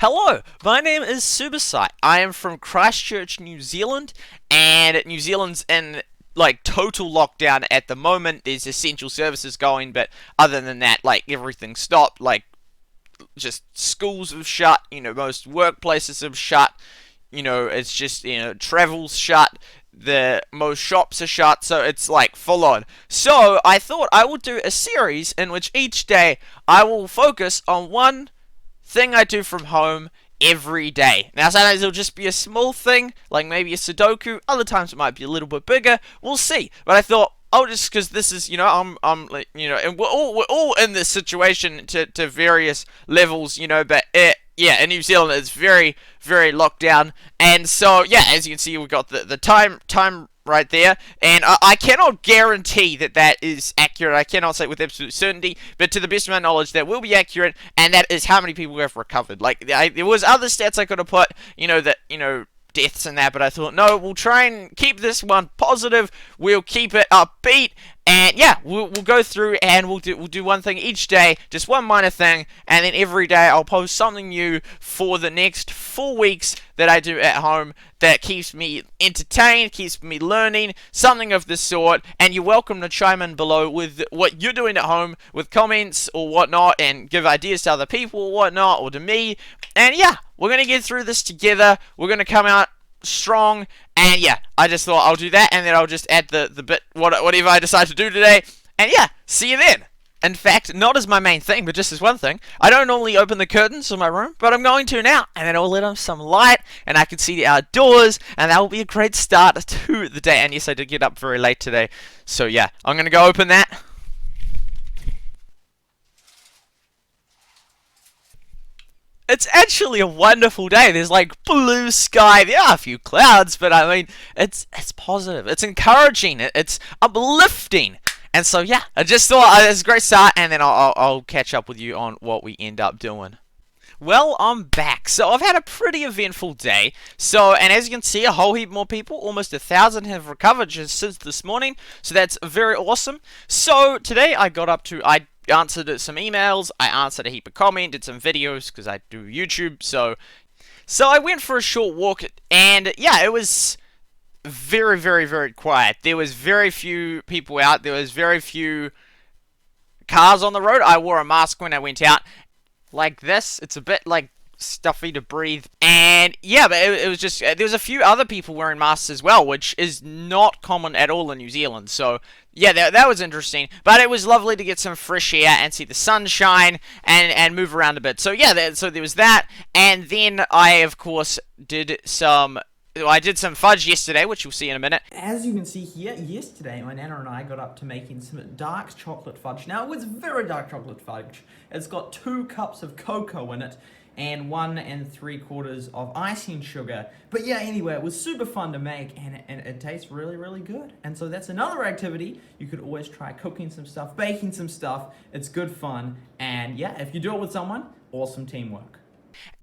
Hello, my name is SuperSight. I am from Christchurch, New Zealand, and New Zealand's in like total lockdown at the moment. There's essential services going, but other than that, like everything stopped. Like just schools have shut. Most workplaces have shut. It's just travel's shut. The most shops are shut, so it's like full on. So I thought I would do a series in which each day I will focus on one thing I do from home every day. Now, sometimes it'll just be a small thing, like maybe a Sudoku. Other times it might be a little bit bigger. We'll see. But I thought, oh, just because this is, I'm like, and we're all in this situation to various levels, but yeah, in New Zealand it's very, very locked down, and so yeah, as you can see, we've got the time right there, and I cannot guarantee that is accurate. I cannot say with absolute certainty, but to the best of my knowledge, that will be accurate, and that is how many people have recovered. Like, there was other stats I could have put, deaths and that, but I thought, no, we'll try and keep this one positive, we'll keep it upbeat, and yeah, we'll go through and we'll do one thing each day, just one minor thing, and then every day I'll post something new for the next 4 weeks that I do at home that keeps me entertained, keeps me learning, something of this sort, and you're welcome to chime in below with what you're doing at home, with comments or whatnot, and give ideas to other people or whatnot, or to me, and yeah, we're going to get through this together, we're going to come out strong, and yeah, I just thought I'll do that, and then I'll just add the bit, whatever I decide to do today, and yeah, see you then. In fact, not as my main thing, but just as one thing, I don't normally open the curtains of my room, but I'm going to now, and then I'll let on some light, and I can see the outdoors, and that will be a great start to the day, and yes, I did get up very late today, so yeah, I'm going to go open that. It's actually a wonderful day. There's like blue sky. There are a few clouds, but I mean, it's positive. It's encouraging. It's uplifting. And so yeah, I just thought it's a great start, and then I'll catch up with you on what we end up doing. Well, I'm back. So I've had a pretty eventful day. So, and as you can see, a whole heap more people, almost 1,000 have recovered just since this morning. So that's very awesome. So today I answered some emails, I answered a heap of comments, did some videos because I do YouTube. So I went for a short walk, and yeah, it was very, very, very quiet. There was very few people out. There was very few cars on the road. I wore a mask when I went out. Like this, it's a bit like stuffy to breathe, and yeah, but it was just, there was a few other people wearing masks as well, which is not common at all in New Zealand, so yeah, that was interesting, but it was lovely to get some fresh air and see the sunshine and move around a bit. So yeah, so there was that, and then I of course did some fudge yesterday, which you'll see in a minute. As you can see here, yesterday my nana and I got up to making some dark chocolate fudge. Now, it was very dark chocolate fudge. It's got 2 cups of cocoa in it and 1 3/4 of icing sugar. But yeah, anyway, it was super fun to make, and it tastes really, really good. And so that's another activity. You could always try cooking some stuff, baking some stuff. It's good fun. And yeah, if you do it with someone, awesome teamwork.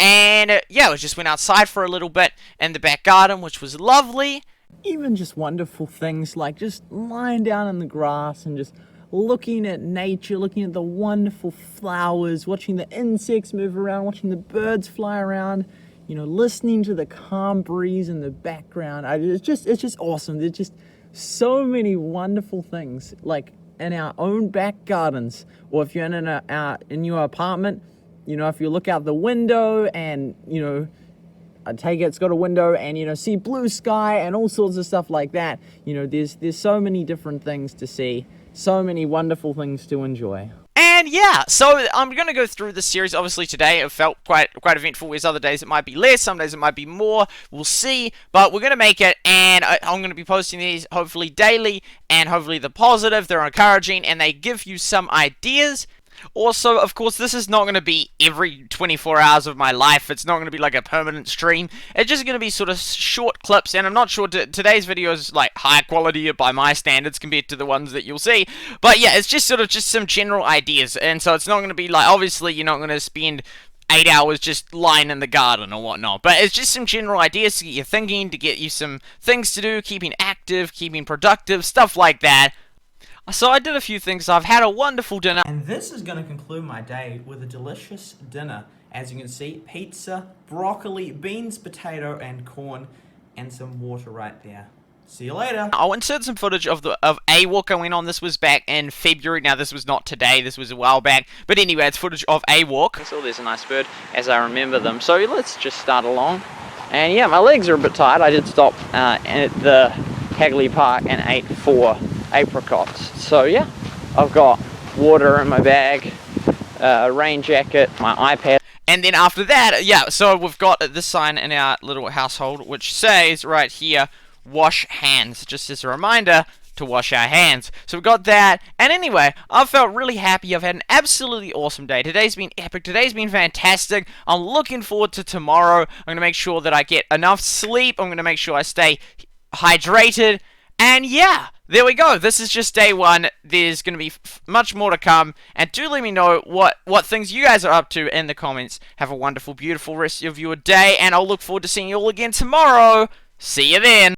And yeah, we just went outside for a little bit in the back garden, which was lovely. Even just wonderful things like just lying down in the grass and just looking at nature, looking at the wonderful flowers, watching the insects move around, watching the birds fly around, listening to the calm breeze in the background. It's just awesome. There's just so many wonderful things, like in our own back gardens, or if you're in your apartment, if you look out the window and, I take it it's got a window and, see blue sky and all sorts of stuff like that. There's so many different things to see, so many wonderful things to enjoy. And yeah, so I'm going to go through this series. Obviously today it felt quite eventful, whereas other days it might be less, some days it might be more, we'll see, but we're going to make it, and I'm going to be posting these hopefully daily, and hopefully they're positive, they're encouraging, and they give you some ideas. Also, of course, this is not going to be every 24 hours of my life. It's not going to be like a permanent stream. It's just going to be sort of short clips, and I'm not sure today's video is like high quality by my standards compared to the ones that you'll see. But yeah, it's just sort of some general ideas, and so it's not going to be like, obviously you're not going to spend 8 hours just lying in the garden or whatnot, but it's just some general ideas to get you thinking, to get you some things to do, keeping active, keeping productive, stuff like that. So I did a few things. I've had a wonderful dinner. And this is going to conclude my day with a delicious dinner. As you can see, pizza, broccoli, beans, potato, and corn, and some water right there. See you later. I'll insert some footage of a walk going on. This was back in February. Now, this was not today. This was a while back. But anyway, it's footage of a walk. So there's a nice bird as I remember them. So let's just start along. And yeah, my legs are a bit tired. I did stop at the Hagley Park and ate 4 apricots. So yeah, I've got water in my bag, rain jacket, my iPad. And then after that, yeah, so we've got this sign in our little household which says right here, wash hands, just as a reminder to wash our hands. So we've got that, and anyway, I've felt really happy. I've had an absolutely awesome day. Today's been epic. Today's been fantastic. I'm looking forward to tomorrow. I'm going to make sure that I get enough sleep. I'm going to make sure I stay hydrated, and yeah, there we go. This is just day 1. There's going to be much more to come, and do let me know what things you guys are up to in the comments. Have a wonderful, beautiful rest of your day, and I'll look forward to seeing you all again tomorrow. See you then.